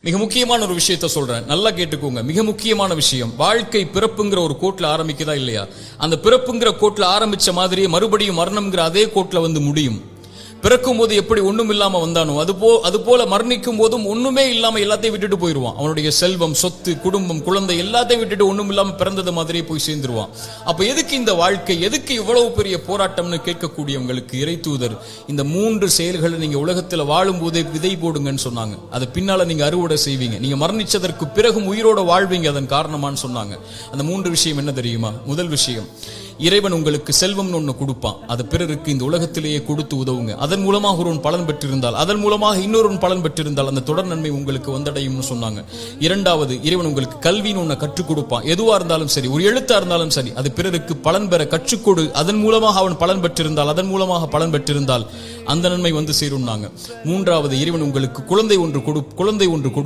மிக முக்கியமான ஒரு விஷயத்தை சொல்றேன், நல்லா கேட்டுக்கோங்க. மிக முக்கியமான விஷயம், வாழ்க்கை பிறப்புங்கிற ஒரு கோட்ல ஆரம்பிக்குதா இல்லையா? அந்த பிறப்புங்கிற கோட்ல ஆரம்பிச்ச மாதிரியே மறுபடியும் மரணம்ங்கிற அதே கோட்ல வந்து முடியும். பிறக்கும் போது எப்படி ஒண்ணும் இல்லாம வந்தானோ அது போல மரணிக்கும் போதும் ஒண்ணுமே இல்லாம எல்லாத்தையும் விட்டுட்டு போயிருவான். அவனுடைய செல்வம், சொத்து, குடும்பம், குழந்தை எல்லாத்தையும் விட்டுட்டு ஒண்ணும் இல்லாம பிறந்தது மாதிரியே போய் சேர்ந்துருவான். அப்ப எதுக்கு இந்த வாழ்க்கை, எதுக்கு இவ்வளவு பெரிய போராட்டம்னு கேட்கக்கூடியவங்களுக்கு இறைத்தூதர் இந்த 3 செயல்களை நீங்க உலகத்துல வாழும் போதே விதை போடுங்கன்னு சொன்னாங்க. அது பின்னால நீங்க அறுவடை செய்வீங்க, நீங்க மரணிச்சதற்கு பிறகும் உயிரோட வாழ்வீங்க, அதன் காரணமான்னு சொன்னாங்க. அந்த 3 விஷயம் என்ன தெரியுமா? முதல் விஷயம், இறைவன் உங்களுக்கு செல்வம்னு ஒண்ணு கொடுப்பான், அது பிறருக்கு இந்த உலகத்திலேயே கொடுத்து உதவுங்க. அதன் மூலமாக ஒருவன் பலன் பெற்றிருந்தால், அதன் மூலமாக இன்னொருவன் பலன் பெற்றிருந்தால் அந்த தொடர் நன்மை உங்களுக்கு வந்தடையும்னு சொன்னாங்க. இரண்டாவது, இறைவன் உங்களுக்கு கல்வின்னு ஒண்ணு கற்றுக் கொடுப்பான். எதுவா இருந்தாலும் சரி, ஒரு எழுத்தா இருந்தாலும் சரி, அது பிறருக்கு பலன் பெற கற்றுக்கொடு. அதன் மூலமாக அவன் பலன் பெற்றிருந்தால், அதன் மூலமாக பலன் பெற்றிருந்தால் அந்த நன்மை வந்து சேரும்னாங்க. மூன்றாவது, இறைவன் உங்களுக்கு குழந்தை ஒன்று